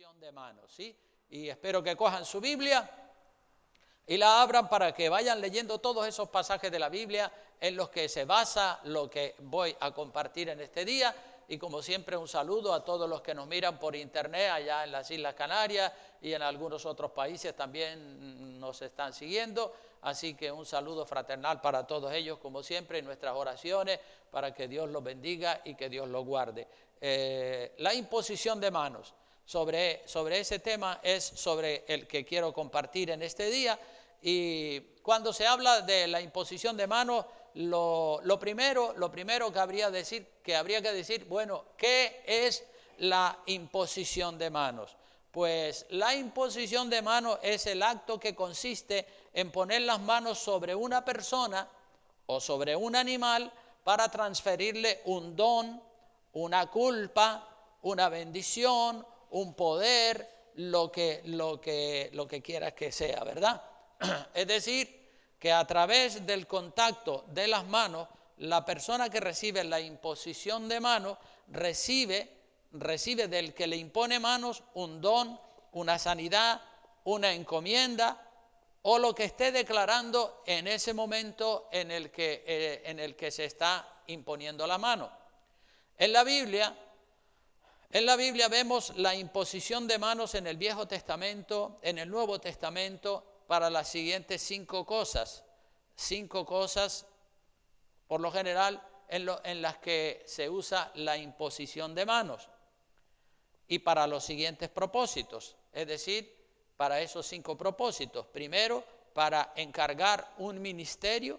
imposición de manos, ¿sí? Y espero que cojan su Biblia y la abran para que vayan leyendo todos esos pasajes de la Biblia en los que se basa lo que voy a compartir en este día. Y como siempre, un saludo a todos los que nos miran por internet allá en las Islas Canarias y en algunos otros países también nos están siguiendo. Así que un saludo fraternal para todos ellos, como siempre, y nuestras oraciones para que Dios los bendiga y que Dios los guarde. La imposición de manos, sobre ese tema es sobre el que quiero compartir en este día. Y cuando se habla de la imposición de manos, lo primero que habría que decir, bueno, ¿qué es la imposición de manos? Pues la imposición de manos es el acto que consiste en poner las manos sobre una persona o sobre un animal para transferirle un don, una culpa, una bendición, un poder, lo que quieras que sea, ¿verdad? Es decir, que a través del contacto de las manos, la persona que recibe la imposición de manos recibe del que le impone manos un don, una sanidad, una encomienda o lo que esté declarando en ese momento en el que se está imponiendo la mano. En la Biblia vemos la imposición de manos en el Viejo Testamento, en el Nuevo Testamento, para las siguientes 5 cosas. 5 cosas, por lo general, en las que se usa la imposición de manos. Y para los siguientes propósitos, es decir, para esos 5 propósitos. Primero, para encargar un ministerio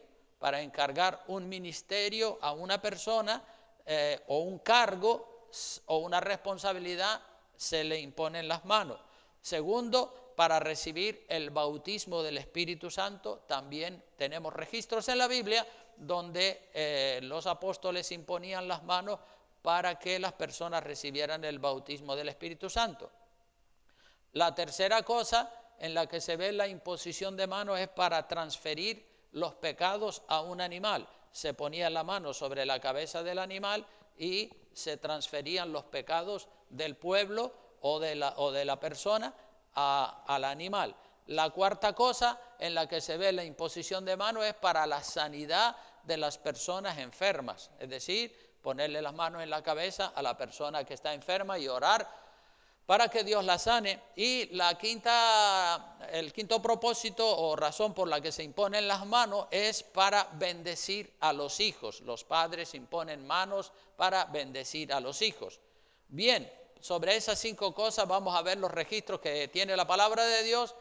a una persona o un cargo o una responsabilidad se le impone en las manos. Segundo, para recibir el bautismo del Espíritu Santo, también tenemos registros en la Biblia donde los apóstoles imponían las manos para que las personas recibieran el bautismo del Espíritu Santo. La tercera cosa en la que se ve la imposición de manos es para transferir los pecados a un animal. Se ponía la mano sobre la cabeza del animal y se transferían los pecados del pueblo o de la persona al animal. La cuarta cosa en la que se ve la imposición de manos es para la sanidad de las personas enfermas, es decir, ponerle las manos en la cabeza a la persona que está enferma y orar para que Dios la sane. Y el quinto propósito o razón por la que se imponen las manos es para bendecir a los hijos. Los padres imponen manos para bendecir a los hijos. Bien, sobre esas 5 cosas vamos a ver los registros que tiene la palabra de Dios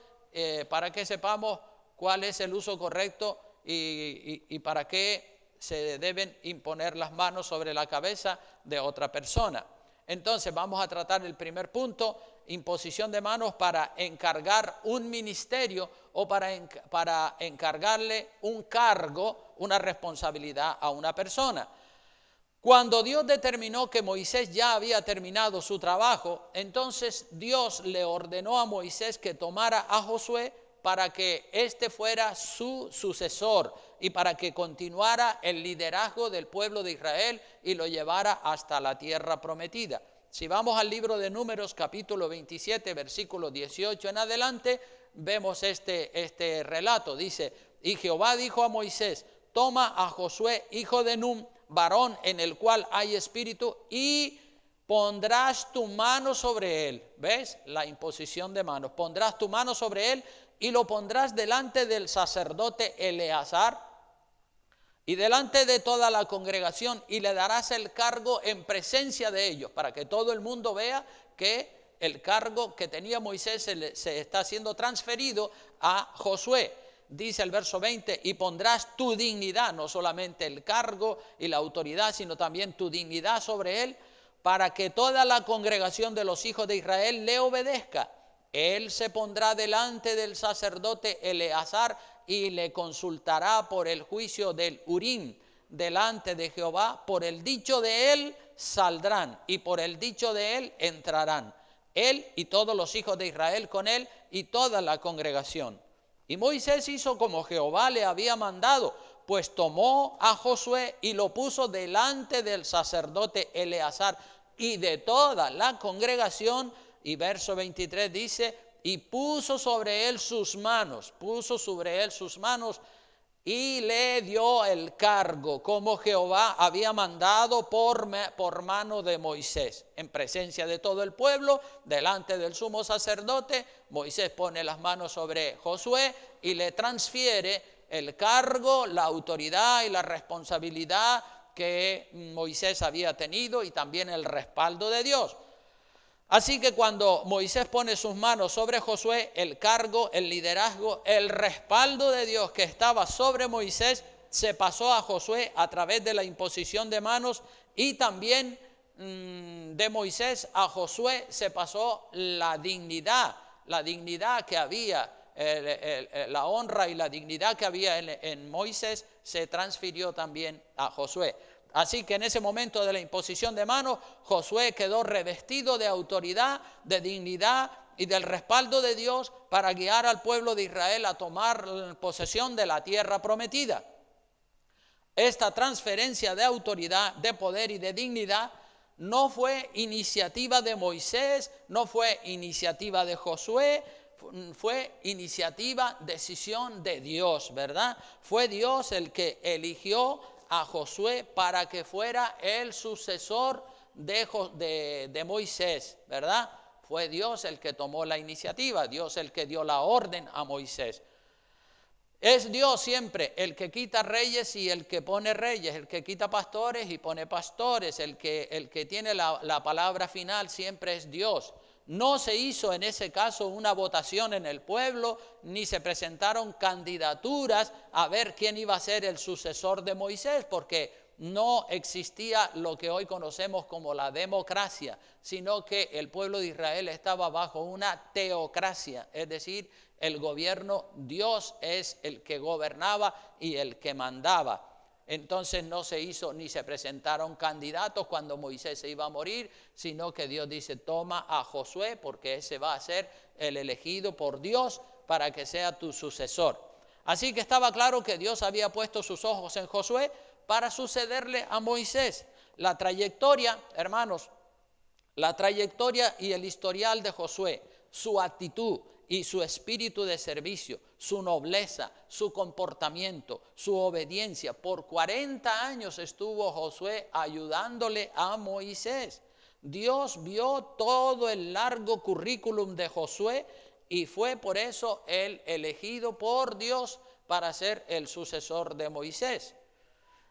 para que sepamos cuál es el uso correcto y para qué se deben imponer las manos sobre la cabeza de otra persona. Entonces vamos a tratar el primer punto, imposición de manos para encargar un ministerio o para encargarle un cargo, una responsabilidad a una persona. Cuando Dios determinó que Moisés ya había terminado su trabajo, entonces Dios le ordenó a Moisés que tomara a Josué para que éste fuera su sucesor y para que continuara el liderazgo del pueblo de Israel y lo llevara hasta la tierra prometida. Si vamos al libro de Números, capítulo 27, versículo 18 en adelante, vemos este relato. Dice, y Jehová dijo a Moisés, toma a Josué, hijo de Nun, varón en el cual hay espíritu, y pondrás tu mano sobre él. ¿Ves? La imposición de manos. Pondrás tu mano sobre él y lo pondrás delante del sacerdote Eleazar y delante de toda la congregación, y le darás el cargo en presencia de ellos, para que todo el mundo vea que el cargo que tenía Moisés se está siendo transferido a Josué. Dice el verso 20, y pondrás tu dignidad, no solamente el cargo y la autoridad, sino también tu dignidad sobre él, para que toda la congregación de los hijos de Israel le obedezca. Él se pondrá delante del sacerdote Eleazar y le consultará por el juicio del Urim delante de Jehová. Por el dicho de él saldrán y por el dicho de él entrarán. Él y todos los hijos de Israel con él y toda la congregación. Y Moisés hizo como Jehová le había mandado, pues tomó a Josué y lo puso delante del sacerdote Eleazar y de toda la congregación, y verso 23 dice, y puso sobre él sus manos, y le dio el cargo, como Jehová había mandado por mano de Moisés. En presencia de todo el pueblo, delante del sumo sacerdote, Moisés pone las manos sobre Josué y le transfiere el cargo, la autoridad y la responsabilidad que Moisés había tenido y también el respaldo de Dios. Así que cuando Moisés pone sus manos sobre Josué, el cargo, el liderazgo, el respaldo de Dios que estaba sobre Moisés se pasó a Josué a través de la imposición de manos, y también de Moisés a Josué se pasó la dignidad que había, la honra y la dignidad que había en Moisés se transfirió también a Josué. Así que en ese momento de la imposición de manos, Josué quedó revestido de autoridad, de dignidad y del respaldo de Dios para guiar al pueblo de Israel a tomar posesión de la tierra prometida. Esta transferencia de autoridad, de poder y de dignidad no fue iniciativa de Moisés, no fue iniciativa de Josué, fue iniciativa, decisión de Dios, ¿verdad? Fue Dios el que eligió a Josué para que fuera el sucesor de Moisés, ¿verdad? Fue Dios el que tomó la iniciativa, Dios el que dio la orden a Moisés. Es Dios siempre el que quita reyes y el que pone reyes, el que quita pastores y pone pastores, el que tiene la palabra final siempre es Dios. No se hizo en ese caso una votación en el pueblo, ni se presentaron candidaturas a ver quién iba a ser el sucesor de Moisés, porque no existía lo que hoy conocemos como la democracia, sino que el pueblo de Israel estaba bajo una teocracia, es decir, el gobierno, Dios es el que gobernaba y el que mandaba. Entonces no se hizo ni se presentaron candidatos cuando Moisés se iba a morir, sino que Dios dice, toma a Josué porque ese va a ser el elegido por Dios para que sea tu sucesor. Así que estaba claro que Dios había puesto sus ojos en Josué para sucederle a Moisés. La trayectoria, hermanos, la trayectoria y el historial de Josué, su actitud y su espíritu de servicio, su nobleza, su comportamiento, su obediencia. Por 40 años estuvo Josué ayudándole a Moisés. Dios vio todo el largo currículum de Josué y fue por eso él elegido por Dios para ser el sucesor de Moisés.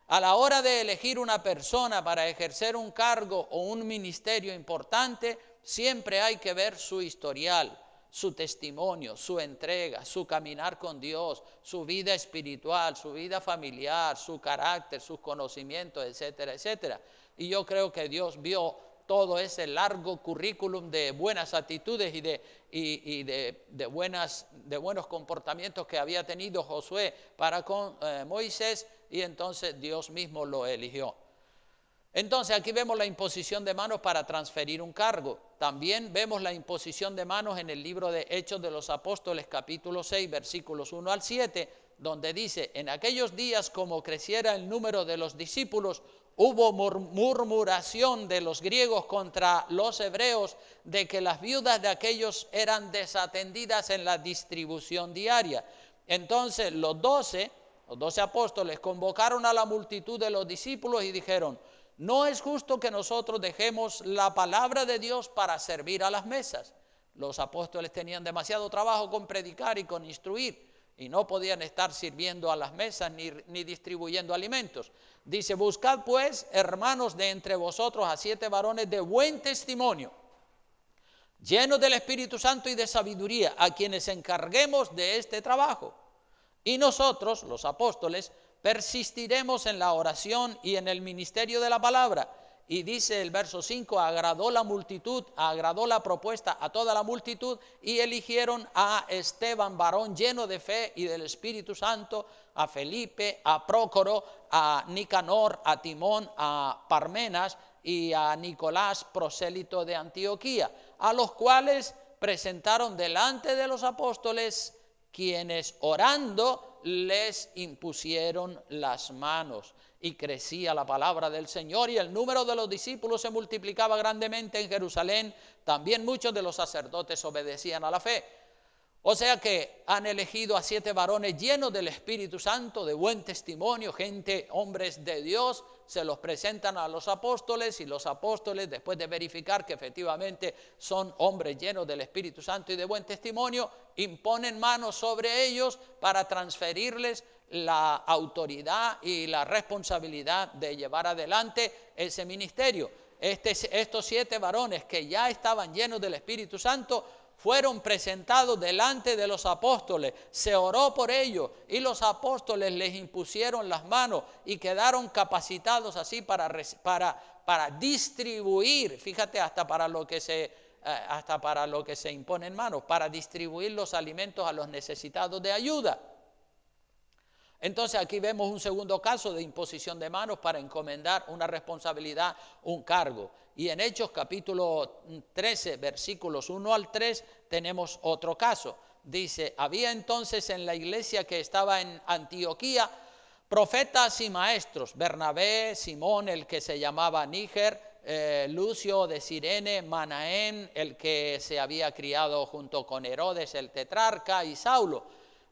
A la hora de elegir una persona para ejercer un cargo o un ministerio importante, siempre hay que ver su historial, su testimonio, su entrega, su caminar con Dios, su vida espiritual, su vida familiar, su carácter, sus conocimientos, etcétera, etcétera. Y yo creo que Dios vio todo ese largo currículum de buenas actitudes y de buenos comportamientos que había tenido Josué para con Moisés, y entonces Dios mismo lo eligió. Entonces aquí vemos la imposición de manos para transferir un cargo. También vemos la imposición de manos en el libro de Hechos de los Apóstoles, capítulo 6, versículos 1 al 7, donde dice, en aquellos días como creciera el número de los discípulos, hubo murmuración de los griegos contra los hebreos de que las viudas de aquellos eran desatendidas en la distribución diaria. Entonces los 12 apóstoles convocaron a la multitud de los discípulos y dijeron, no es justo que nosotros dejemos la palabra de Dios para servir a las mesas. Los apóstoles tenían demasiado trabajo con predicar y con instruir y no podían estar sirviendo a las mesas ni distribuyendo alimentos. Dice, buscad pues, hermanos, de entre vosotros a 7 varones de buen testimonio, llenos del Espíritu Santo y de sabiduría, a quienes encarguemos de este trabajo. Y nosotros, los apóstoles, persistiremos en la oración y en el ministerio de la palabra. Y dice el verso 5, agradó la propuesta a toda la multitud y eligieron a Esteban, varón lleno de fe y del Espíritu Santo, a Felipe, a Prócoro, a Nicanor, a Timón, a Parmenas y a Nicolás, prosélito de Antioquía, a los cuales presentaron delante de los apóstoles, quienes orando les impusieron las manos. y crecía la palabra del Señor y el número de los discípulos se multiplicaba grandemente en Jerusalén. También muchos de los sacerdotes obedecían a la fe. O sea que han elegido a 7 varones llenos del Espíritu Santo, de buen testimonio, gente, hombres de Dios, se los presentan a los apóstoles y los apóstoles, después de verificar que efectivamente son hombres llenos del Espíritu Santo y de buen testimonio, imponen manos sobre ellos para transferirles la autoridad y la responsabilidad de llevar adelante ese ministerio. Estos 7 varones que ya estaban llenos del Espíritu Santo fueron presentados delante de los apóstoles, se oró por ellos y los apóstoles les impusieron las manos y quedaron capacitados así para distribuir, fíjate, hasta para lo que se impone en manos, para distribuir los alimentos a los necesitados de ayuda. Entonces aquí vemos un segundo caso de imposición de manos para encomendar una responsabilidad, un cargo. Y en Hechos capítulo 13, versículos 1 al 3, tenemos otro caso. Dice, había entonces en la iglesia que estaba en Antioquía profetas y maestros, Bernabé, Simón, el que se llamaba Níger, Lucio de Cirene, Manaén, el que se había criado junto con Herodes el tetrarca, y Saulo.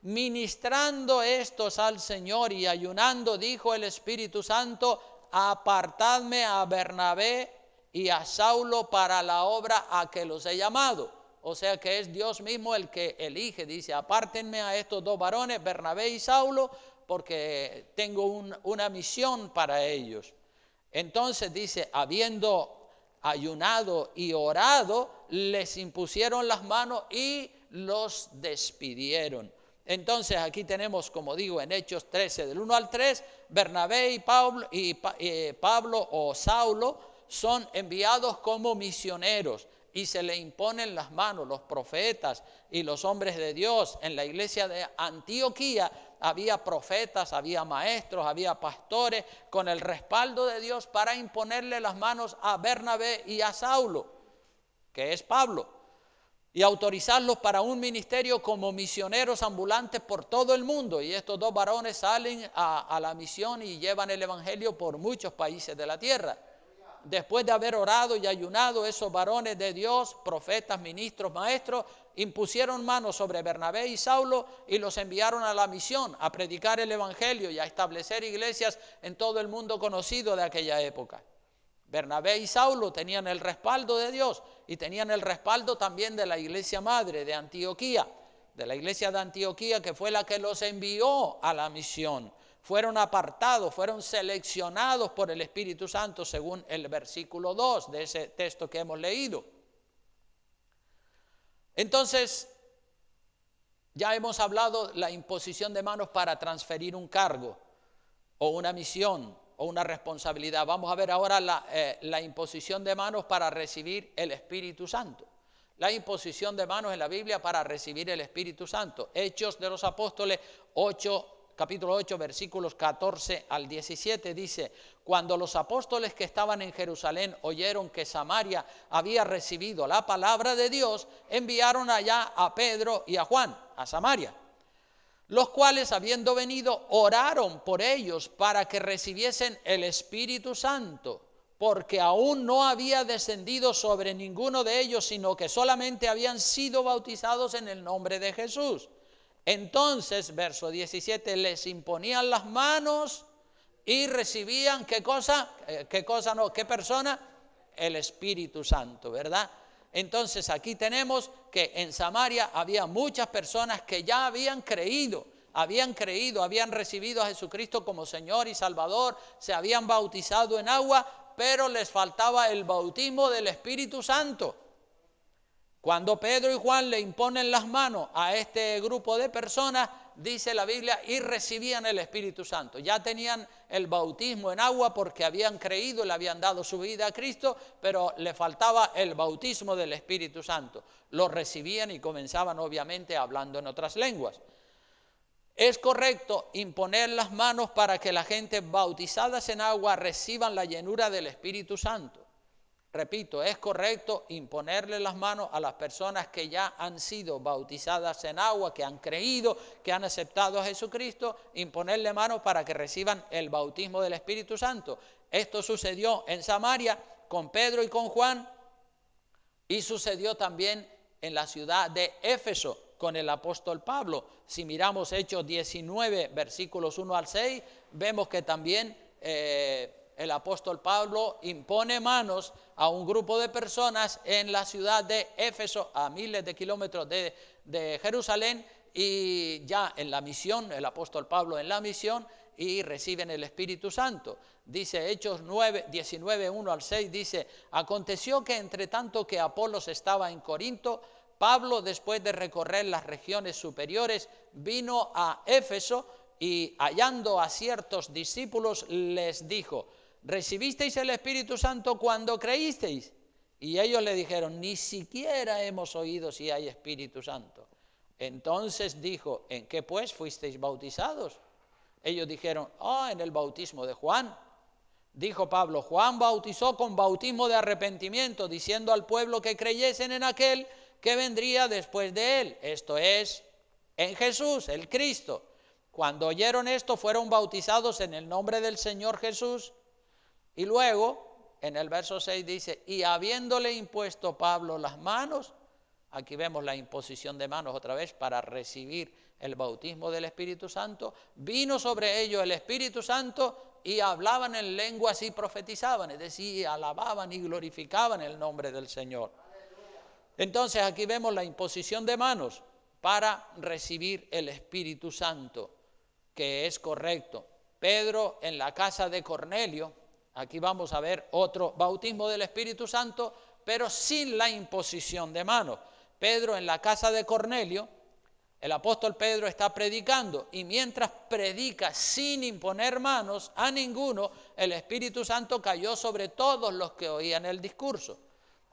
Ministrando estos al Señor y ayunando, dijo el Espíritu Santo, apartadme a Bernabé y a Saulo para la obra a que los he llamado. O sea que es Dios mismo el que elige, dice, apártenme a estos 2 varones, Bernabé y Saulo, porque tengo una misión para ellos. Entonces dice, habiendo ayunado y orado, les impusieron las manos y los despidieron. Entonces aquí tenemos, como digo, en Hechos 13, del 1 al 3, Bernabé y Pablo o Saulo son enviados como misioneros y se le imponen las manos los profetas y los hombres de Dios. En la iglesia de Antioquía había profetas, había maestros, había pastores con el respaldo de Dios para imponerle las manos a Bernabé y a Saulo, que es Pablo, y autorizarlos para un ministerio como misioneros ambulantes por todo el mundo. Y estos 2 varones salen a la misión y llevan el evangelio por muchos países de la tierra. Después de haber orado y ayunado, esos varones de Dios, profetas, ministros, maestros, impusieron manos sobre Bernabé y Saulo y los enviaron a la misión, a predicar el evangelio y a establecer iglesias en todo el mundo conocido de aquella época. Bernabé y Saulo tenían el respaldo de Dios y tenían el respaldo también de la iglesia madre de Antioquía, de la iglesia de Antioquía, que fue la que los envió a la misión. Fueron apartados, fueron seleccionados por el Espíritu Santo según el versículo 2 de ese texto que hemos leído. Entonces, ya hemos hablado la imposición de manos para transferir un cargo o una misión o una responsabilidad. Vamos a ver ahora la imposición de manos para recibir el Espíritu Santo. La imposición de manos en la Biblia para recibir el Espíritu Santo. Hechos de los Apóstoles 8, capítulo 8, versículos 14 al 17 dice, cuando los apóstoles que estaban en Jerusalén oyeron que Samaria había recibido la palabra de Dios, enviaron allá a Pedro y a Juan, a Samaria, los cuales, habiendo venido, oraron por ellos para que recibiesen el Espíritu Santo, porque aún no había descendido sobre ninguno de ellos, sino que solamente habían sido bautizados en el nombre de Jesús. Entonces, verso 17, les imponían las manos y recibían, ¿qué cosa? ¿Qué persona? El Espíritu Santo, ¿verdad? Entonces aquí tenemos que en Samaria había muchas personas que ya habían creído, habían recibido a Jesucristo como Señor y Salvador, se habían bautizado en agua, pero les faltaba el bautismo del Espíritu Santo. Cuando Pedro y Juan le imponen las manos a este grupo de personas, dice la Biblia, y recibían el Espíritu Santo. Ya tenían el bautismo en agua porque habían creído y le habían dado su vida a Cristo, pero le faltaba el bautismo del Espíritu Santo. Lo recibían y comenzaban obviamente hablando en otras lenguas. Es correcto imponer las manos para que la gente bautizadas en agua reciban la llenura del Espíritu Santo. Repito, es correcto imponerle las manos a las personas que ya han sido bautizadas en agua, que han creído, que han aceptado a Jesucristo, imponerle manos para que reciban el bautismo del Espíritu Santo. Esto sucedió en Samaria con Pedro y con Juan, y sucedió también en la ciudad de Éfeso con el apóstol Pablo. Si miramos Hechos 19, versículos 1 al 6, vemos que también el apóstol Pablo impone manos a un grupo de personas en la ciudad de Éfeso, a miles de kilómetros de Jerusalén, y ya en la misión, el apóstol Pablo en la misión, y reciben el Espíritu Santo. Dice Hechos 19, 1 al 6, dice: aconteció que entre tanto que Apolos estaba en Corinto, Pablo, después de recorrer las regiones superiores, vino a Éfeso, y hallando a ciertos discípulos les dijo: ¿recibisteis el Espíritu Santo cuando creísteis? Y ellos le dijeron: ni siquiera hemos oído si hay Espíritu Santo. Entonces dijo: ¿en qué pues fuisteis bautizados? Ellos dijeron: en el bautismo de Juan. Dijo Pablo: Juan bautizó con bautismo de arrepentimiento, diciendo al pueblo que creyesen en aquel que vendría después de él, esto es, en Jesús, el Cristo. Cuando oyeron esto, fueron bautizados en el nombre del Señor Jesús. Y luego, en el verso 6 dice: y habiéndole impuesto Pablo las manos, aquí vemos la imposición de manos otra vez para recibir el bautismo del Espíritu Santo, vino sobre ellos el Espíritu Santo y hablaban en lenguas y profetizaban, es decir, alababan y glorificaban el nombre del Señor. Entonces aquí vemos la imposición de manos para recibir el Espíritu Santo, que es correcto. Pedro en la casa de Cornelio, aquí vamos a ver otro bautismo del Espíritu Santo, pero sin la imposición de manos. Pedro en la casa de Cornelio, el apóstol Pedro está predicando, y mientras predica sin imponer manos a ninguno, el Espíritu Santo cayó sobre todos los que oían el discurso.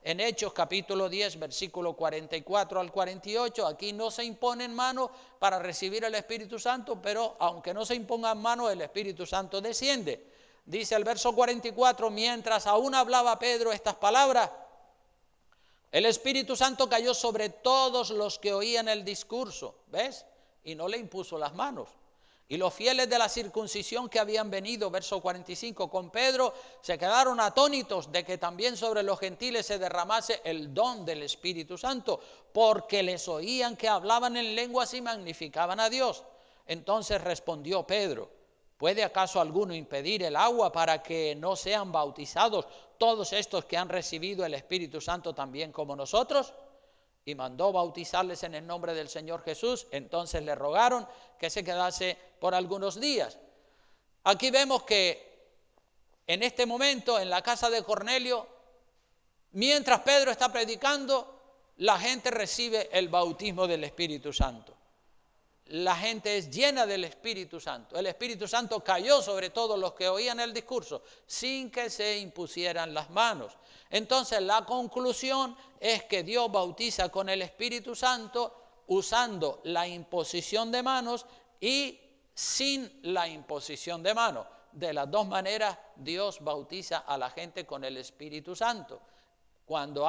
En Hechos capítulo 10, versículo 44 al 48, aquí no se imponen manos para recibir el Espíritu Santo, pero aunque no se impongan manos, el Espíritu Santo desciende. Dice el verso 44, mientras aún hablaba Pedro estas palabras, el Espíritu Santo cayó sobre todos los que oían el discurso, ¿ves? Y no le impuso las manos. Y los fieles de la circuncisión que habían venido, verso 45, con Pedro, se quedaron atónitos de que también sobre los gentiles se derramase el don del Espíritu Santo, porque les oían que hablaban en lenguas y magnificaban a Dios. Entonces respondió Pedro: ¿puede acaso alguno impedir el agua para que no sean bautizados todos estos que han recibido el Espíritu Santo también como nosotros? Y mandó bautizarles en el nombre del Señor Jesús. Entonces le rogaron que se quedase por algunos días. Aquí vemos que en este momento, en la casa de Cornelio, mientras Pedro está predicando, la gente recibe el bautismo del Espíritu Santo. La gente es llena del Espíritu Santo. El Espíritu Santo cayó sobre todos los que oían el discurso sin que se impusieran las manos. Entonces la conclusión es que Dios bautiza con el Espíritu Santo usando la imposición de manos y sin la imposición de manos. De las dos maneras Dios bautiza a la gente con el Espíritu Santo. Cuando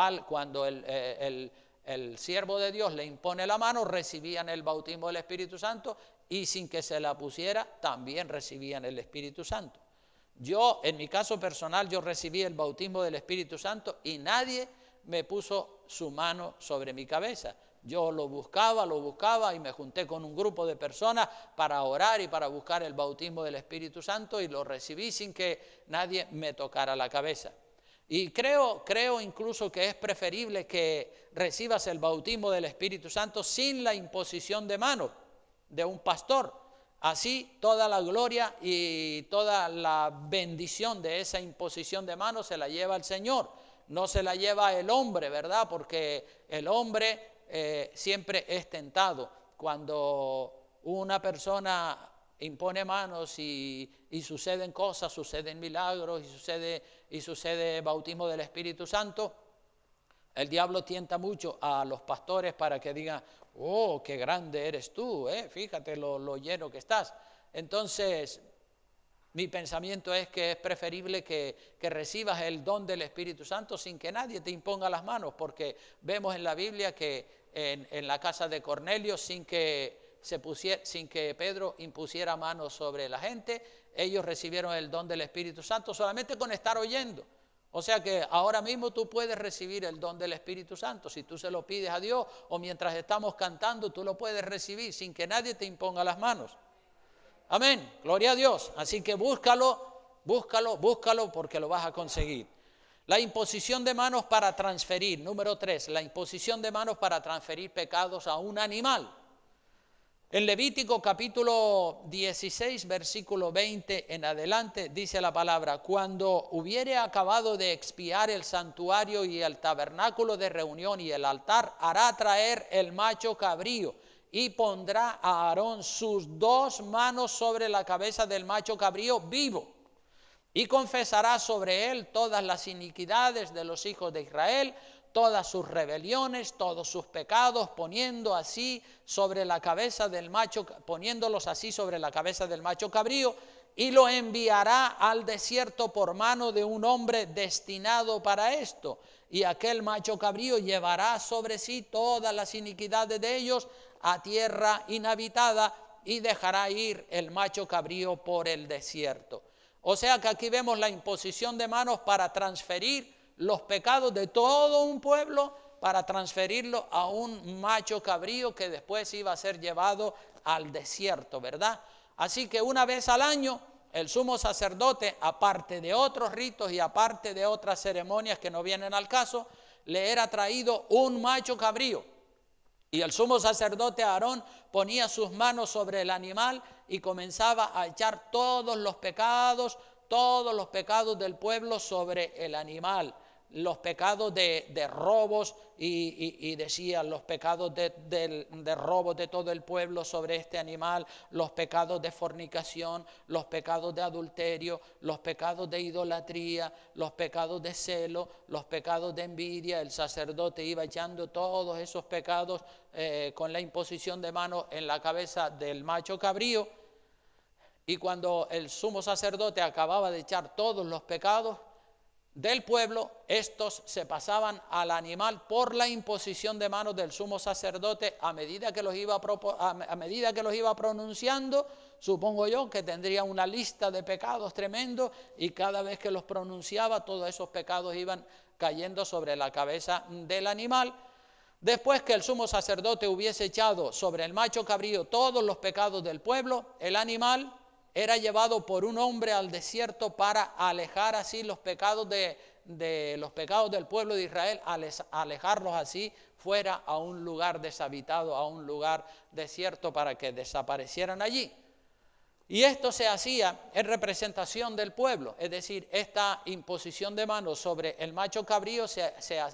el siervo de Dios le impone la mano, recibían el bautismo del Espíritu Santo, y sin que se la pusiera, también recibían el Espíritu Santo. Yo, en mi caso personal, yo recibí el bautismo del Espíritu Santo y nadie me puso su mano sobre mi cabeza. Yo lo buscaba y me junté con un grupo de personas para orar y para buscar el bautismo del Espíritu Santo, y lo recibí sin que nadie me tocara la cabeza. Y creo incluso que es preferible que recibas el bautismo del Espíritu Santo sin la imposición de manos de un pastor. Así toda la gloria y toda la bendición de esa imposición de manos se la lleva el Señor. No se la lleva el hombre, ¿verdad? Porque el hombre siempre es tentado. Cuando una persona impone manos y suceden cosas, suceden milagros y sucede bautismo del Espíritu Santo, el diablo tienta mucho a los pastores para que digan: oh, qué grande eres tú, fíjate lo lleno que estás. Entonces, Mi pensamiento es que es preferible que recibas el don del Espíritu Santo sin que nadie te imponga las manos, porque vemos en la Biblia que en la casa de Cornelio, sin que Pedro impusiera manos sobre la gente, ellos recibieron el don del Espíritu Santo solamente con estar oyendo. O sea que ahora mismo tú puedes recibir el don del Espíritu Santo. Si tú se lo pides a Dios o mientras estamos cantando, tú lo puedes recibir sin que nadie te imponga las manos. Amén, gloria a Dios. Así que búscalo porque lo vas a conseguir. La imposición de manos para transferir. Número 3, la imposición de manos para transferir pecados a un animal. En Levítico capítulo 16, versículo 20 en adelante, dice la palabra: cuando hubiere acabado de expiar el santuario y el tabernáculo de reunión y el altar, hará traer el macho cabrío y pondrá a Aarón sus 2 manos sobre la cabeza del macho cabrío vivo y confesará sobre él todas las iniquidades de los hijos de Israel, todas sus rebeliones, todos sus pecados, poniéndolos así sobre la cabeza del macho cabrío, y lo enviará al desierto por mano de un hombre destinado para esto. Y aquel macho cabrío llevará sobre sí todas las iniquidades de ellos a tierra inhabitada y dejará ir el macho cabrío por el desierto. O sea que aquí vemos la imposición de manos para transferir los pecados de todo un pueblo, para transferirlo a un macho cabrío que después iba a ser llevado al desierto, ¿verdad? Así que una vez al año el sumo sacerdote, aparte de otros ritos y aparte de otras ceremonias que no vienen al caso, le era traído un macho cabrío. Y el sumo sacerdote Aarón ponía sus manos sobre el animal y comenzaba a echar todos los pecados del pueblo sobre el animal. Los pecados de robos y decían los pecados de robo de todo el pueblo sobre este animal, los pecados de fornicación, los pecados de adulterio, los pecados de idolatría, los pecados de celo, los pecados de envidia. El sacerdote iba echando todos esos pecados con la imposición de manos en la cabeza del macho cabrío, y cuando el sumo sacerdote acababa de echar todos los pecados del pueblo, estos se pasaban al animal por la imposición de manos del sumo sacerdote a medida que los iba pronunciando. Supongo yo que tendría una lista de pecados tremendos y cada vez que los pronunciaba, todos esos pecados iban cayendo sobre la cabeza del animal. Después que el sumo sacerdote hubiese echado sobre el macho cabrío todos los pecados del pueblo, el animal era llevado por un hombre al desierto para alejar así los pecados los pecados del pueblo de Israel, alejarlos así fuera a un lugar deshabitado, a un lugar desierto, para que desaparecieran allí. Y esto se hacía en representación del pueblo, es decir, esta imposición de manos sobre el macho cabrío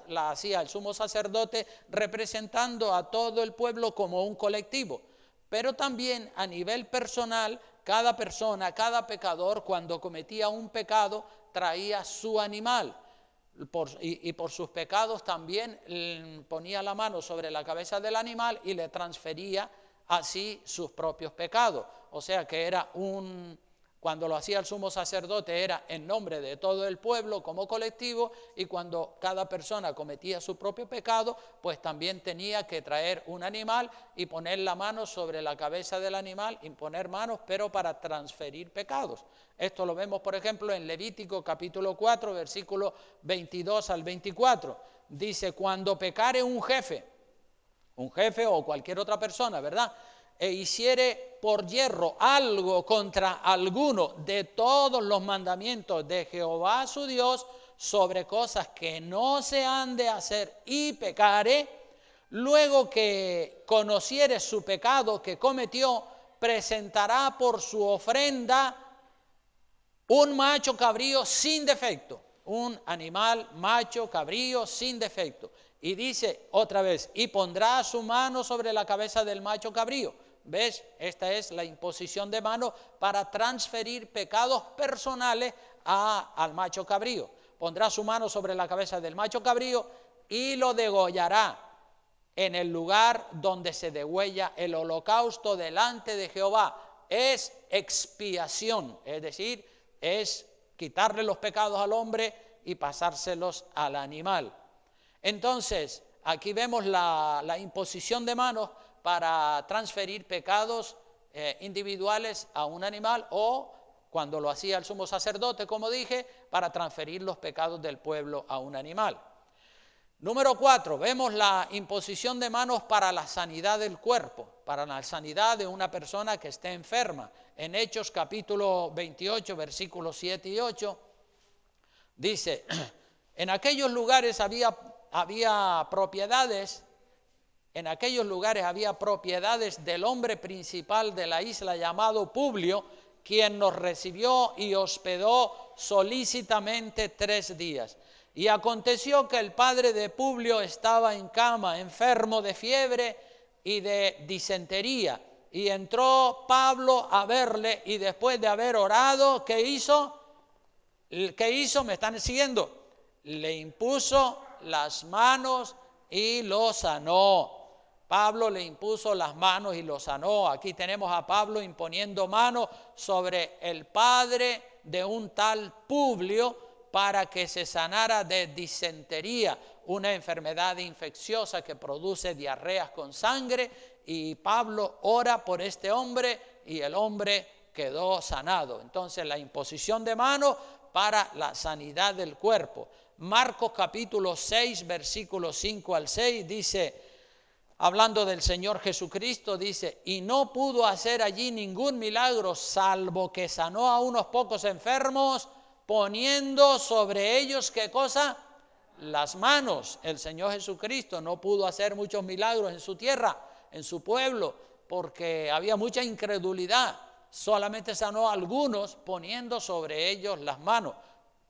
la hacía el sumo sacerdote representando a todo el pueblo como un colectivo, pero también a nivel personal. Cada persona, cada pecador, cuando cometía un pecado, traía su animal. Y por sus pecados también ponía la mano sobre la cabeza del animal y le transfería así sus propios pecados. O sea que cuando lo hacía el sumo sacerdote era en nombre de todo el pueblo como colectivo, y cuando cada persona cometía su propio pecado, pues también tenía que traer un animal y poner la mano sobre la cabeza del animal, imponer manos, pero para transferir pecados. Esto lo vemos, por ejemplo, en Levítico capítulo 4, versículos 22 al 24. Dice: cuando pecare un jefe o cualquier otra persona, ¿verdad?, e hiciere por yerro algo contra alguno de todos los mandamientos de Jehová su Dios, sobre cosas que no se han de hacer, y pecare, luego que conociere su pecado que cometió, presentará por su ofrenda un macho cabrío sin defecto, un animal macho cabrío sin defecto. Y dice otra vez: y pondrá su mano sobre la cabeza del macho cabrío. ¿Ves? Esta es la imposición de mano para transferir pecados personales al macho cabrío. Pondrá su mano sobre la cabeza del macho cabrío y lo degollará en el lugar donde se degüella el holocausto delante de Jehová, es expiación, es decir, es quitarle los pecados al hombre y pasárselos al animal. Entonces, aquí vemos la imposición de manos para transferir pecados individuales a un animal, o cuando lo hacía el sumo sacerdote, como dije, para transferir los pecados del pueblo a un animal. Número 4, vemos la imposición de manos para la sanidad del cuerpo, para la sanidad de una persona que esté enferma. En Hechos capítulo 28, versículos 7 y 8, dice: en aquellos lugares había propiedades del hombre principal de la isla llamado Publio, quien nos recibió y hospedó solícitamente 3 días. Y aconteció que el padre de Publio estaba en cama, enfermo de fiebre y de disentería. Y entró Pablo a verle, y después de haber orado, ¿qué hizo? ¿Me están siguiendo? Le impuso las manos y lo sanó. Pablo le impuso las manos y lo sanó. Aquí tenemos a Pablo imponiendo manos sobre el padre de un tal Publio para que se sanara de disentería, una enfermedad infecciosa que produce diarreas con sangre, y Pablo ora por este hombre y el hombre quedó sanado. Entonces, la imposición de manos para la sanidad del cuerpo. Marcos capítulo 6, versículos 5 al 6 dice, hablando del Señor Jesucristo, dice: y no pudo hacer allí ningún milagro, salvo que sanó a unos pocos enfermos, poniendo sobre ellos, ¿qué cosa? Las manos. El Señor Jesucristo no pudo hacer muchos milagros en su tierra, en su pueblo, porque había mucha incredulidad. Solamente sanó a algunos poniendo sobre ellos las manos.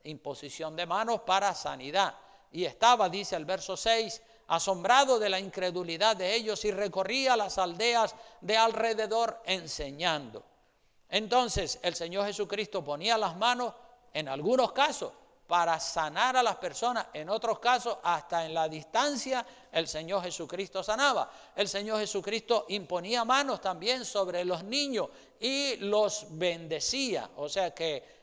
Imposición de manos para sanidad. Y estaba, dice el verso 6, asombrado de la incredulidad de ellos, y recorría las aldeas de alrededor enseñando. Entonces, el Señor Jesucristo ponía las manos en algunos casos para sanar a las personas, en otros casos hasta en la distancia el Señor Jesucristo sanaba. El Señor Jesucristo imponía manos también sobre los niños y los bendecía, o sea que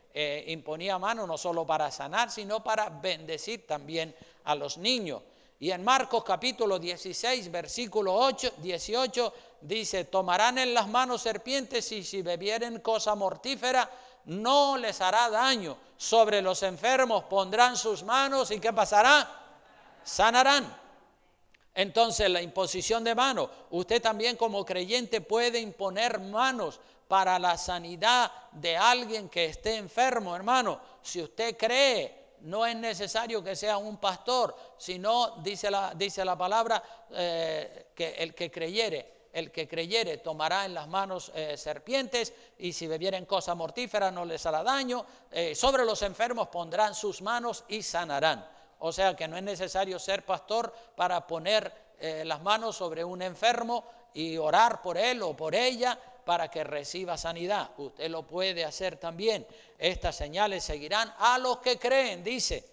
imponía manos no solo para sanar, sino para bendecir también a los niños. Y en Marcos capítulo 16, versículo 18, dice: tomarán en las manos serpientes, y si bebieren cosa mortífera no les hará daño. Sobre los enfermos pondrán sus manos, ¿y qué pasará? Sanarán. Entonces, la imposición de manos, usted también como creyente puede imponer manos para la sanidad de alguien que esté enfermo, hermano. Si usted cree, no es necesario que sea un pastor, sino dice la palabra que el que creyere tomará en las manos serpientes, y si bebieren cosa mortífera no les hará daño. Sobre los enfermos pondrán sus manos y sanarán. O sea que no es necesario ser pastor para poner las manos sobre un enfermo y orar por él o por ella para que reciba sanidad. Usted lo puede hacer también. Estas señales seguirán a los que creen, dice.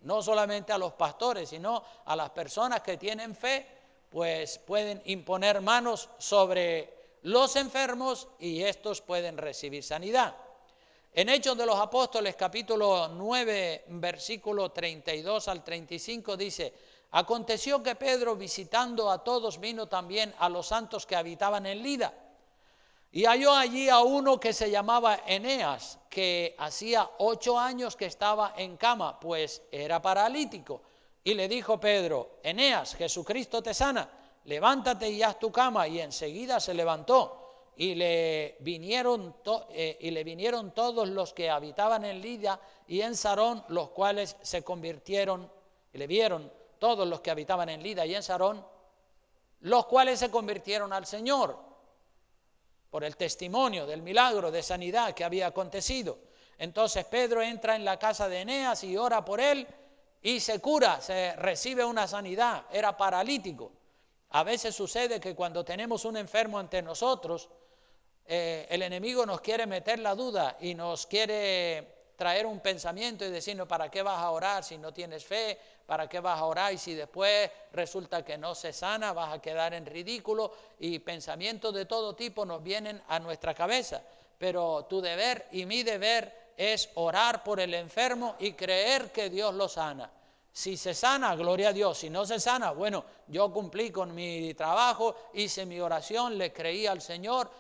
No solamente a los pastores, sino a las personas que tienen fe, pues pueden imponer manos sobre los enfermos y estos pueden recibir sanidad. En Hechos de los Apóstoles, capítulo 9, versículo 32 al 35, dice: aconteció que Pedro, visitando a todos, vino también a los santos que habitaban en Lida. Y halló allí a uno que se llamaba Eneas, que hacía 8 años que estaba en cama, pues era paralítico. Y le dijo Pedro: Eneas, Jesucristo te sana, levántate y haz tu cama. Y enseguida se levantó. Y le vinieron todos los que habitaban en Lida y en Sarón, los cuales se convirtieron, y le vieron todos los que habitaban en Lida y en Sarón, los cuales se convirtieron al Señor por el testimonio del milagro de sanidad que había acontecido. Entonces Pedro entra en la casa de Eneas y ora por él y se cura, se recibe una sanidad. Era paralítico. A veces sucede que cuando tenemos un enfermo ante nosotros, el enemigo nos quiere meter la duda y nos quiere traer un pensamiento y decirnos, ¿para qué vas a orar si no tienes fe? ¿Para qué vas a orar? Y si después resulta que no se sana, vas a quedar en ridículo. Y pensamientos de todo tipo nos vienen a nuestra cabeza. Pero tu deber y mi deber es orar por el enfermo y creer que Dios lo sana. Si se sana, gloria a Dios. Si no se sana, bueno, yo cumplí con mi trabajo, hice mi oración, le creí al Señor.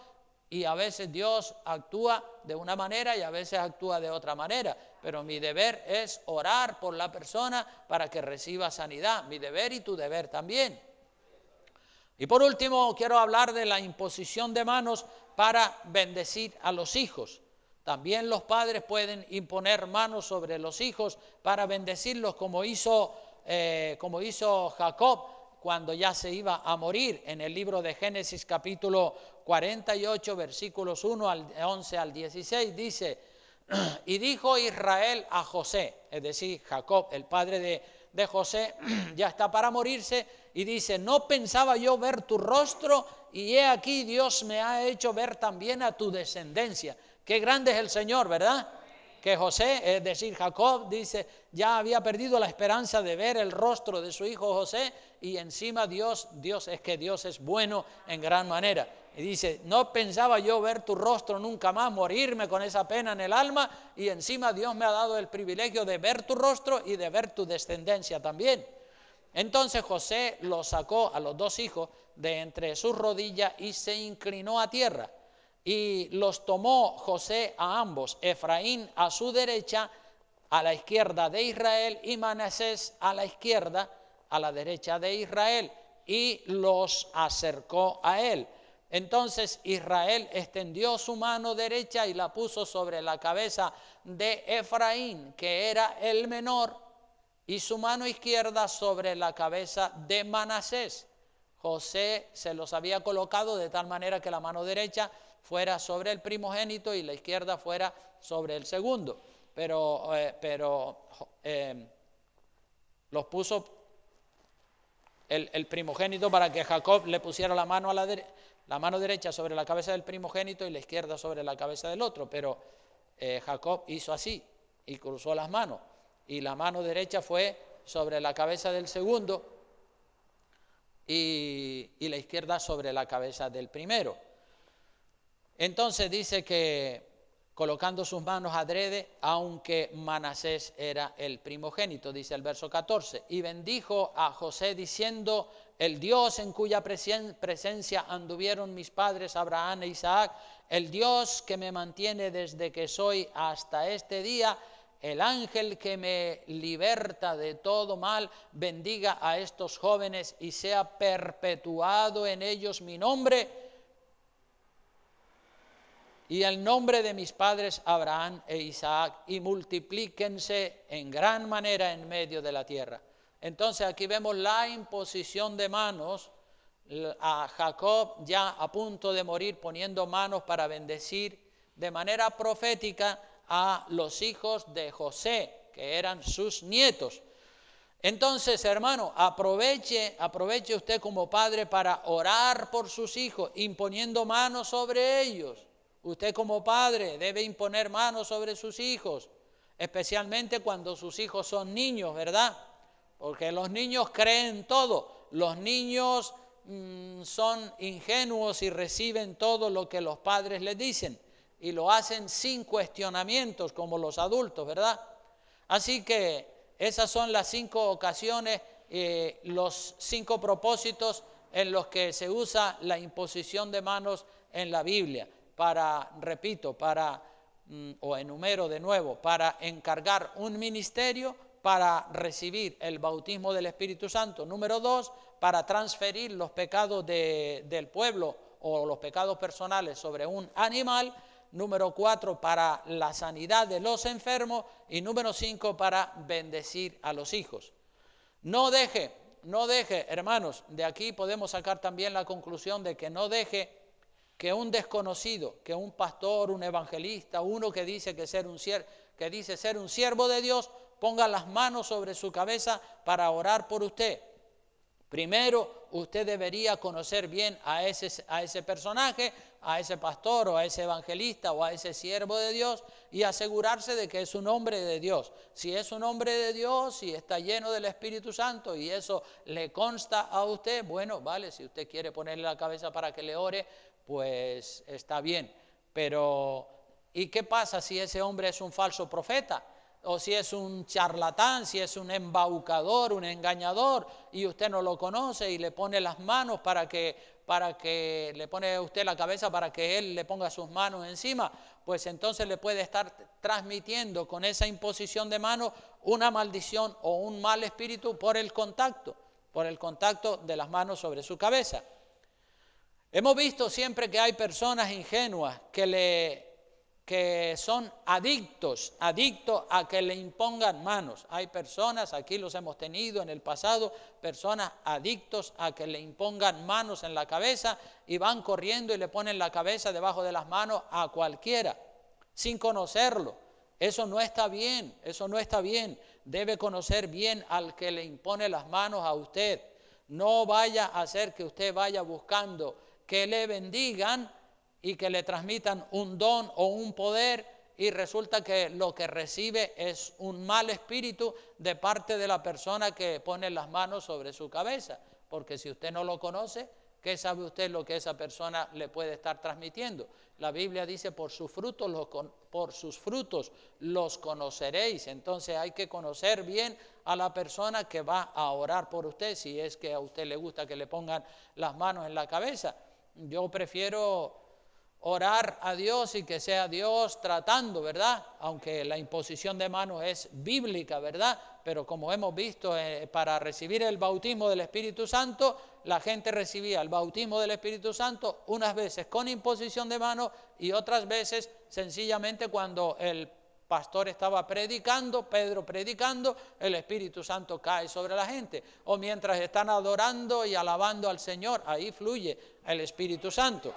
Y a veces Dios actúa de una manera y a veces actúa de otra manera. Pero mi deber es orar por la persona para que reciba sanidad. Mi deber y tu deber también. Y por último, quiero hablar de la imposición de manos para bendecir a los hijos. También los padres pueden imponer manos sobre los hijos para bendecirlos, como hizo Jacob cuando ya se iba a morir. En el libro de Génesis capítulo 48, versículos 1 al 11 al 16, dice: y dijo Israel a José, es decir, Jacob, el padre de José, ya está para morirse, y dice: no pensaba yo ver tu rostro, y he aquí Dios me ha hecho ver también a tu descendencia. Qué grande es el Señor, ¿verdad? Que José, es decir, Jacob, dice, ya había perdido la esperanza de ver el rostro de su hijo José, y encima Dios es bueno en gran manera. Y dice: no pensaba yo ver tu rostro nunca más, morirme con esa pena en el alma, y encima Dios me ha dado el privilegio de ver tu rostro y de ver tu descendencia también. Entonces José los sacó a los dos hijos de entre sus rodillas y se inclinó a tierra. Y los tomó José a ambos, Efraín a su derecha, a la izquierda de Israel, y Manasés a la izquierda, a la derecha de Israel, y los acercó a él. Entonces Israel extendió su mano derecha y la puso sobre la cabeza de Efraín, que era el menor, y su mano izquierda sobre la cabeza de Manasés. José se los había colocado de tal manera que la mano derecha fuera sobre el primogénito y la izquierda fuera sobre el segundo. Pero los puso el primogénito para que Jacob le pusiera la mano la mano derecha sobre la cabeza del primogénito y la izquierda sobre la cabeza del otro. Pero Jacob hizo así y cruzó las manos, y la mano derecha fue sobre la cabeza del segundo y la izquierda sobre la cabeza del primero. Entonces dice que colocando sus manos adrede, aunque Manasés era el primogénito, dice el verso 14, y bendijo a José diciendo: el Dios en cuya presencia anduvieron mis padres Abraham e Isaac, el Dios que me mantiene desde que soy hasta este día, el ángel que me liberta de todo mal, bendiga a estos jóvenes y sea perpetuado en ellos mi nombre y el nombre de mis padres Abraham e Isaac, y multiplíquense en gran manera en medio de la tierra. Entonces aquí vemos la imposición de manos a Jacob ya a punto de morir, poniendo manos para bendecir de manera profética a los hijos de José, que eran sus nietos. Entonces, hermano, aproveche usted como padre para orar por sus hijos, imponiendo manos sobre ellos. Usted como padre debe imponer manos sobre sus hijos, especialmente cuando sus hijos son niños, ¿verdad? Porque los niños creen todo, los niños son ingenuos y reciben todo lo que los padres les dicen y lo hacen sin cuestionamientos como los adultos, ¿verdad? Así que esas son las 5 ocasiones, los 5 propósitos en los que se usa la imposición de manos en la Biblia. Enumero de nuevo, para encargar un ministerio, para recibir el bautismo del Espíritu Santo. Número 2, para transferir los pecados del pueblo o los pecados personales sobre un animal. Número 4, para la sanidad de los enfermos. Y número 5, para bendecir a los hijos. No deje, hermanos, de aquí podemos sacar también la conclusión de que no deje que un desconocido, que un pastor, un evangelista, uno que dice ser un siervo de Dios, ponga las manos sobre su cabeza para orar por usted. Primero, usted debería conocer bien a ese personaje, a ese pastor o a ese evangelista o a ese siervo de Dios y asegurarse de que es un hombre de Dios. Si es un hombre de Dios y está lleno del Espíritu Santo y eso le consta a usted, bueno, vale, si usted quiere ponerle la cabeza para que le ore, pues está bien. Pero, ¿y qué pasa si ese hombre es un falso profeta? O si es un charlatán, si es un embaucador, un engañador, y usted no lo conoce y le pone las manos para que le pone a usted la cabeza para que él le ponga sus manos encima, pues entonces le puede estar transmitiendo con esa imposición de manos una maldición o un mal espíritu por el contacto de las manos sobre su cabeza. Hemos visto siempre que hay personas ingenuas que son adictos a que le impongan manos. Hay personas, aquí los hemos tenido en el pasado, personas adictos a que le impongan manos en la cabeza y van corriendo y le ponen la cabeza debajo de las manos a cualquiera, sin conocerlo. Eso no está bien, eso no está bien. Debe conocer bien al que le impone las manos a usted. No vaya a hacer que usted vaya buscando que le bendigan y que le transmitan un don o un poder y resulta que lo que recibe es un mal espíritu de parte de la persona que pone las manos sobre su cabeza. Porque si usted no lo conoce, ¿qué sabe usted lo que esa persona le puede estar transmitiendo? La Biblia dice, por sus frutos los conoceréis. Entonces hay que conocer bien a la persona que va a orar por usted, si es que a usted le gusta que le pongan las manos en la cabeza. Yo prefiero orar a Dios y que sea Dios tratando, ¿verdad? Aunque la imposición de manos es bíblica, ¿verdad? Pero como hemos visto, para recibir el bautismo del Espíritu Santo, la gente recibía el bautismo del Espíritu Santo unas veces con imposición de manos y otras veces sencillamente cuando el pastor estaba predicando, Pedro predicando, el Espíritu Santo cae sobre la gente. O mientras están adorando y alabando al Señor, ahí fluye el Espíritu Santo.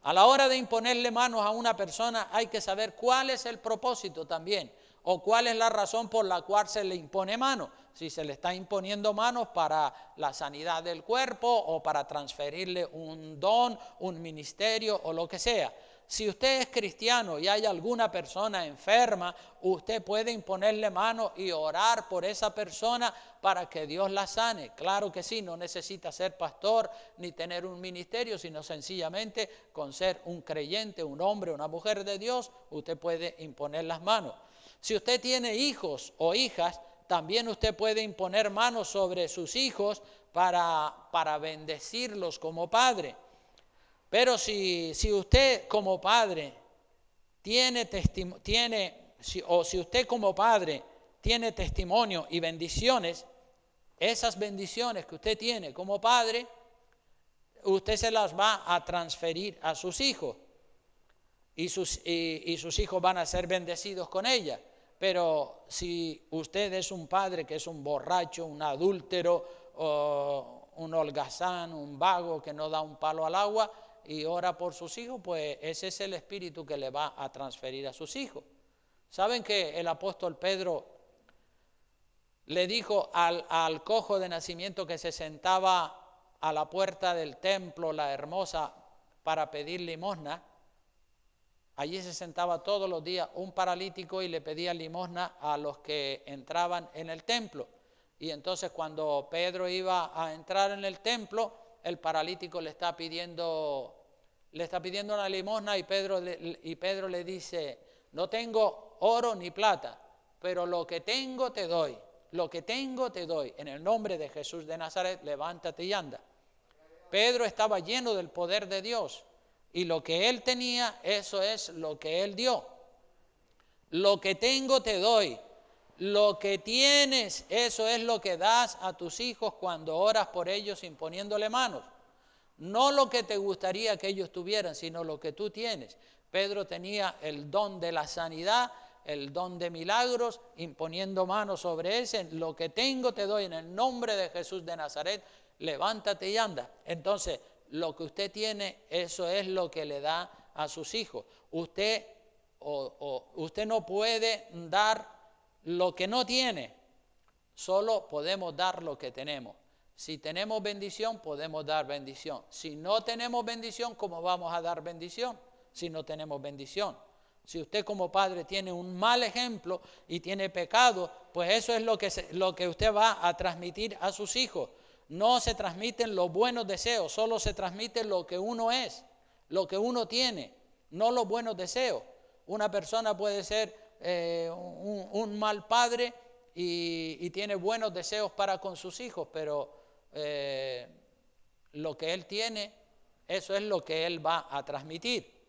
A la hora de imponerle manos a una persona hay que saber cuál es el propósito también o cuál es la razón por la cual se le impone manos. Si se le está imponiendo manos para la sanidad del cuerpo o para transferirle un don, un ministerio o lo que sea. Si usted es cristiano y hay alguna persona enferma, usted puede imponerle manos y orar por esa persona para que Dios la sane. Claro que sí, no necesita ser pastor ni tener un ministerio, sino sencillamente con ser un creyente, un hombre, una mujer de Dios, usted puede imponer las manos. Si usted tiene hijos o hijas, también usted puede imponer manos sobre sus hijos para bendecirlos como padre. Pero si usted como padre si usted como padre tiene testimonio y bendiciones, esas bendiciones que usted tiene como padre, usted se las va a transferir a sus hijos y sus hijos van a ser bendecidos con ellas. Pero si usted es un padre que es un borracho, un adúltero, o un holgazán, un vago que no da un palo al agua, y ora por sus hijos, pues ese es el espíritu que le va a transferir a sus hijos. ¿Saben que el apóstol Pedro le dijo al cojo de nacimiento que se sentaba a la puerta del templo, la hermosa, para pedir limosna? Allí se sentaba todos los días un paralítico y le pedía limosna a los que entraban en el templo. Y entonces cuando Pedro iba a entrar en el templo, el paralítico le está pidiendo una limosna y Pedro le dice, no tengo oro ni plata, pero lo que tengo te doy, en el nombre de Jesús de Nazaret, levántate y anda. Pedro estaba lleno del poder de Dios y lo que él tenía, eso es lo que él dio. Lo que tengo te doy. Lo que tienes, eso es lo que das a tus hijos cuando oras por ellos imponiéndole manos. No lo que te gustaría que ellos tuvieran, sino lo que tú tienes. Pedro tenía el don de la sanidad, el don de milagros, imponiendo manos sobre ese. Lo que tengo te doy en el nombre de Jesús de Nazaret, levántate y anda. Entonces, lo que usted tiene, eso es lo que le da a sus hijos. Usted no puede dar lo que no tiene, solo podemos dar lo que tenemos. Si tenemos bendición, podemos dar bendición. Si no tenemos bendición, ¿cómo vamos a dar bendición si no tenemos bendición? Si usted como padre tiene un mal ejemplo y tiene pecado, pues eso es lo que usted va a transmitir a sus hijos. No se transmiten los buenos deseos, solo se transmite lo que uno es, lo que uno tiene, no los buenos deseos. Una persona puede ser un mal padre y tiene buenos deseos para con sus hijos, pero lo que él tiene, eso es lo que él va a transmitir.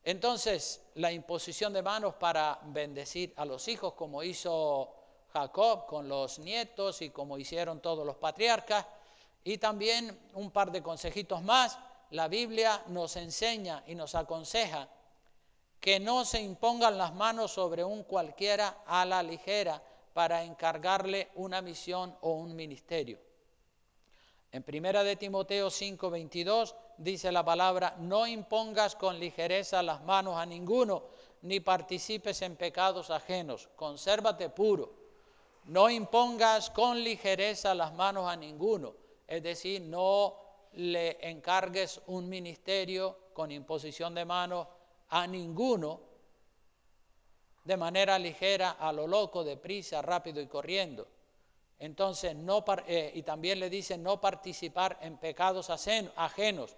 Entonces, la imposición de manos para bendecir a los hijos, como hizo Jacob con los nietos y como hicieron todos los patriarcas. Y también un par de consejitos más. La Biblia nos enseña y nos aconseja que no se impongan las manos sobre un cualquiera a la ligera para encargarle una misión o un ministerio. En 1 de Timoteo 5:22 dice la palabra: no impongas con ligereza las manos a ninguno, ni participes en pecados ajenos, consérvate puro. No impongas con ligereza las manos a ninguno, es decir, no le encargues un ministerio con imposición de manos a ninguno de manera ligera, a lo loco, deprisa, rápido y corriendo. Entonces, y también le dice no participar en pecados ajenos.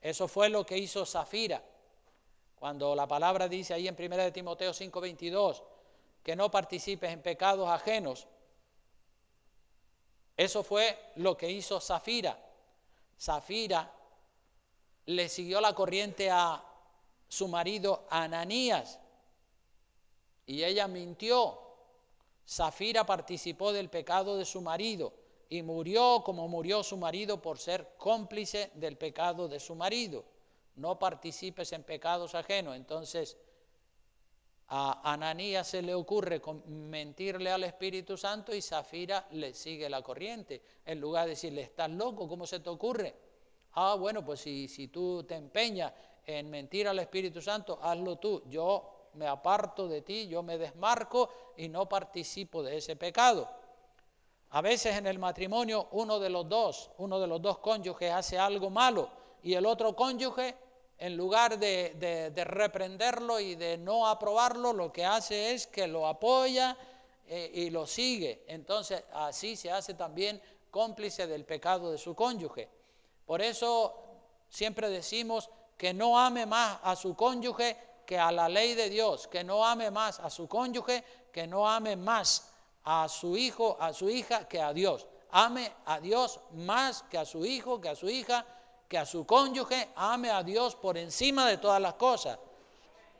Eso fue lo que hizo Safira. Cuando la palabra dice ahí en 1 de Timoteo 5:22 que no participes en pecados ajenos, eso fue lo que hizo Safira. Safira le siguió la corriente a su marido Ananías y ella mintió. Safira participó del pecado de su marido y murió como murió su marido por ser cómplice del pecado de su marido. No participes en pecados ajenos. Entonces a Ananías se le ocurre mentirle al Espíritu Santo y Safira le sigue la corriente. En lugar de decirle, ¿estás loco? ¿Cómo se te ocurre? Bueno, pues si tú te empeñas en mentir al Espíritu Santo, hazlo tú. Yo me aparto de ti, yo me desmarco y no participo de ese pecado. A veces en el matrimonio uno de los dos cónyuges hace algo malo y el otro cónyuge, en lugar de reprenderlo y de no aprobarlo, lo que hace es que lo apoya y lo sigue. Entonces así se hace también cómplice del pecado de su cónyuge. Por eso siempre decimos que no ame más a su cónyuge que a la ley de Dios, que no ame más a su cónyuge, que no ame más a su hijo, a su hija, que a Dios. Ame a Dios más que a su hijo, que a su hija, que a su cónyuge. Ame a Dios por encima de todas las cosas,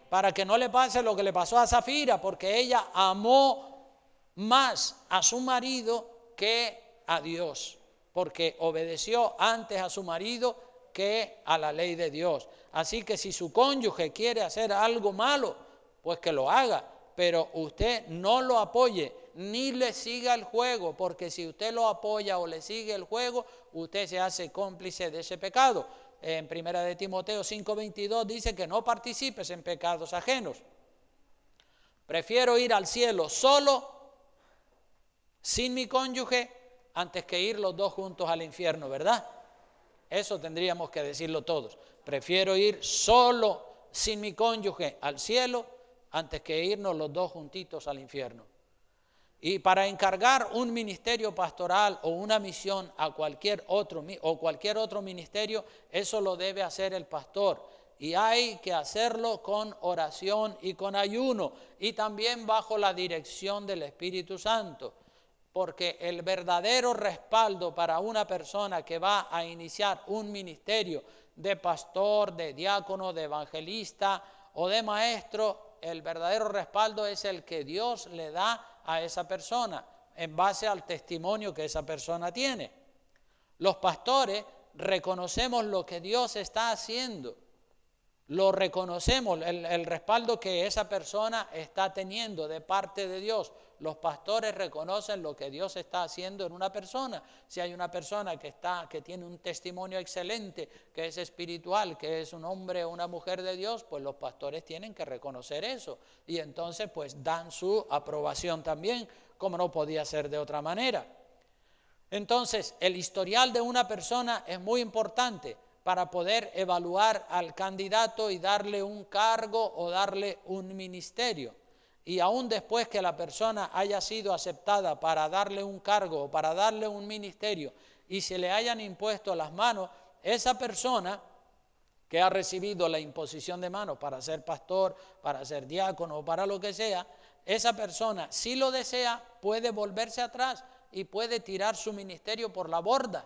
para que no le pase lo que le pasó a Safira, porque ella amó más a su marido que a Dios, porque obedeció antes a su marido que a la ley de Dios. Así que si su cónyuge quiere hacer algo malo, pues que lo haga, pero usted no lo apoye ni le siga el juego, porque si usted lo apoya o le sigue el juego, usted se hace cómplice de ese pecado. En 1 de Timoteo 5:22 dice que no participes en pecados ajenos. Prefiero ir al cielo solo, sin mi cónyuge, antes que ir los dos juntos al infierno, ¿verdad? Eso tendríamos que decirlo todos. Prefiero ir solo, sin mi cónyuge, al cielo, antes que irnos los dos juntitos al infierno. Y para encargar un ministerio pastoral o una misión a cualquier otro ministerio, eso lo debe hacer el pastor. Y hay que hacerlo con oración y con ayuno, y también bajo la dirección del Espíritu Santo. Porque el verdadero respaldo para una persona que va a iniciar un ministerio de pastor, de diácono, de evangelista o de maestro, el verdadero respaldo es el que Dios le da a esa persona en base al testimonio que esa persona tiene. Los pastores reconocemos lo que Dios está haciendo, lo reconocemos, el respaldo que esa persona está teniendo de parte de Dios. Los pastores reconocen lo que Dios está haciendo en una persona. Si hay una persona que tiene un testimonio excelente, que es espiritual, que es un hombre o una mujer de Dios, pues los pastores tienen que reconocer eso. Y entonces pues dan su aprobación también, como no podía ser de otra manera. Entonces, el historial de una persona es muy importante para poder evaluar al candidato y darle un cargo o darle un ministerio. Y aún después que la persona haya sido aceptada para darle un cargo o para darle un ministerio y se le hayan impuesto las manos, esa persona que ha recibido la imposición de manos para ser pastor, para ser diácono o para lo que sea, esa persona, si lo desea, puede volverse atrás y puede tirar su ministerio por la borda.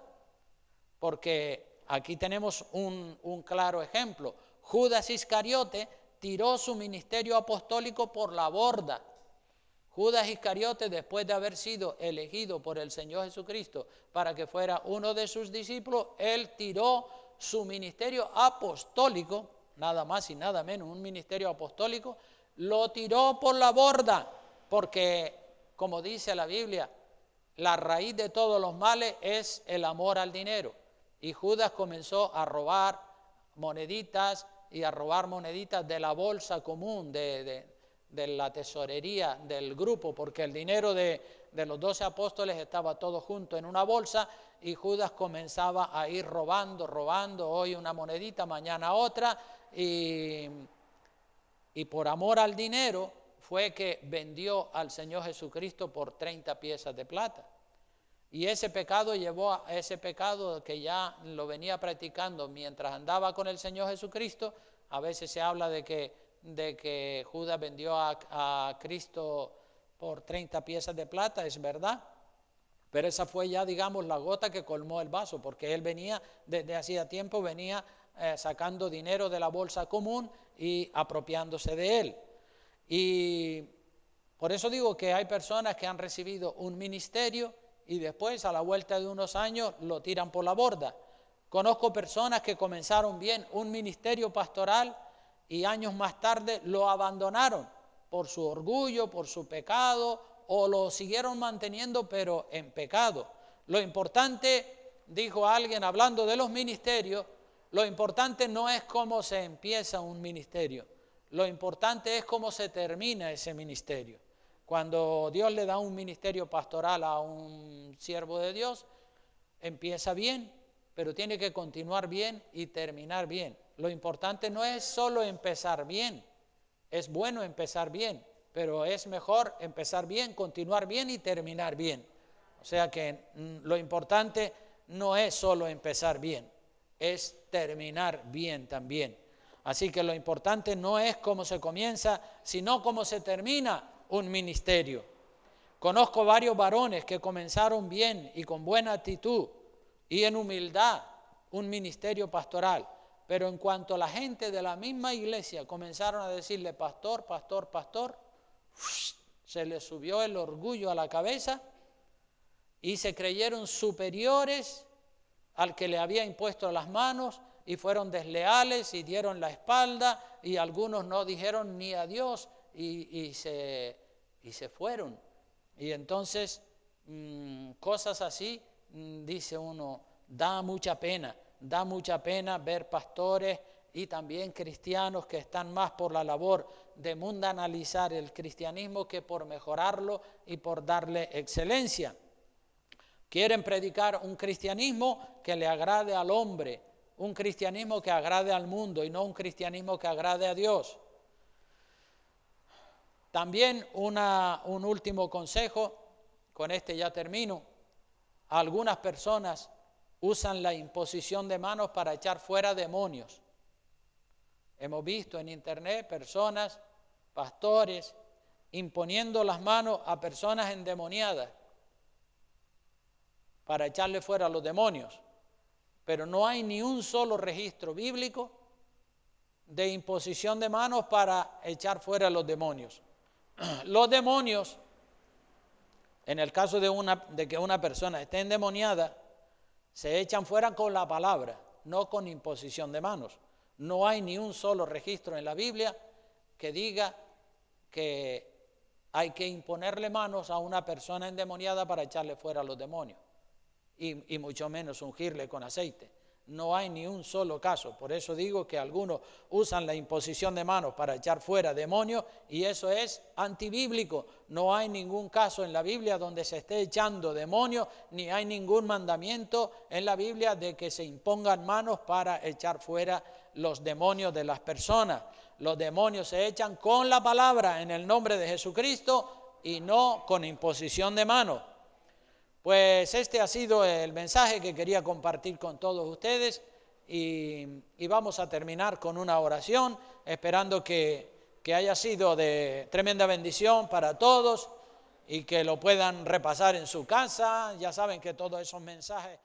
Porque aquí tenemos un claro ejemplo. Judas Iscariote tiró su ministerio apostólico por la borda. Judas Iscariote, después de haber sido elegido por el Señor Jesucristo para que fuera uno de sus discípulos, él tiró su ministerio apostólico, nada más y nada menos, un ministerio apostólico, lo tiró por la borda, porque, como dice la Biblia, la raíz de todos los males es el amor al dinero. Y Judas comenzó a robar moneditas y a robar moneditas de la bolsa común, de la tesorería del grupo, porque el dinero de los 12 apóstoles estaba todo junto en una bolsa y Judas comenzaba a ir robando, hoy una monedita, mañana otra, y por amor al dinero fue que vendió al Señor Jesucristo por 30 piezas de plata. Y ese pecado llevó a ese pecado que ya lo venía practicando mientras andaba con el Señor Jesucristo. A veces se habla de que Judas vendió a Cristo por 30 piezas de plata, es verdad. Pero esa fue ya, digamos, la gota que colmó el vaso, porque él venía, desde hacía tiempo, venía sacando dinero de la bolsa común y apropiándose de él. Y por eso digo que hay personas que han recibido un ministerio y después, a la vuelta de unos años, lo tiran por la borda. Conozco personas que comenzaron bien un ministerio pastoral y años más tarde lo abandonaron por su orgullo, por su pecado, o lo siguieron manteniendo pero en pecado. Lo importante, dijo alguien hablando de los ministerios, lo importante no es cómo se empieza un ministerio, lo importante es cómo se termina ese ministerio. Cuando Dios le da un ministerio pastoral a un siervo de Dios, empieza bien, pero tiene que continuar bien y terminar bien. Lo importante no es solo empezar bien, es bueno empezar bien, pero es mejor empezar bien, continuar bien y terminar bien. O sea que lo importante no es solo empezar bien, es terminar bien también. Así que lo importante no es cómo se comienza, sino cómo se termina un ministerio. Conozco varios varones que comenzaron bien y con buena actitud y en humildad un ministerio pastoral, pero en cuanto la gente de la misma iglesia comenzaron a decirle pastor, pastor, pastor, se les subió el orgullo a la cabeza y se creyeron superiores al que le había impuesto las manos y fueron desleales y dieron la espalda y algunos no dijeron ni adiós y se fueron. Y entonces cosas así, dice uno, da mucha pena ver pastores y también cristianos que están más por la labor de mundanalizar el cristianismo que por mejorarlo y por darle excelencia. Quieren predicar un cristianismo que le agrade al hombre, un cristianismo que agrade al mundo y no un cristianismo que agrade a Dios. También un último consejo, con este ya termino. Algunas personas usan la imposición de manos para echar fuera demonios. Hemos visto en internet personas, pastores, imponiendo las manos a personas endemoniadas para echarle fuera a los demonios. Pero no hay ni un solo registro bíblico de imposición de manos para echar fuera a los demonios. Los demonios, en el caso de que una persona esté endemoniada, se echan fuera con la palabra, no con imposición de manos. No hay ni un solo registro en la Biblia que diga que hay que imponerle manos a una persona endemoniada para echarle fuera a los demonios, y mucho menos ungirle con aceite. no hay ni un solo caso. Por eso digo que algunos usan la imposición de manos para echar fuera demonios y eso es antibíblico. No hay ningún caso en la Biblia donde se esté echando demonios, ni hay ningún mandamiento en la Biblia de que se impongan manos para echar fuera los demonios de las personas. Los demonios se echan con la palabra en el nombre de Jesucristo y no con imposición de manos. Pues este ha sido el mensaje que quería compartir con todos ustedes y vamos a terminar con una oración, esperando que haya sido de tremenda bendición para todos y que lo puedan repasar en su casa. Ya saben que todos esos mensajes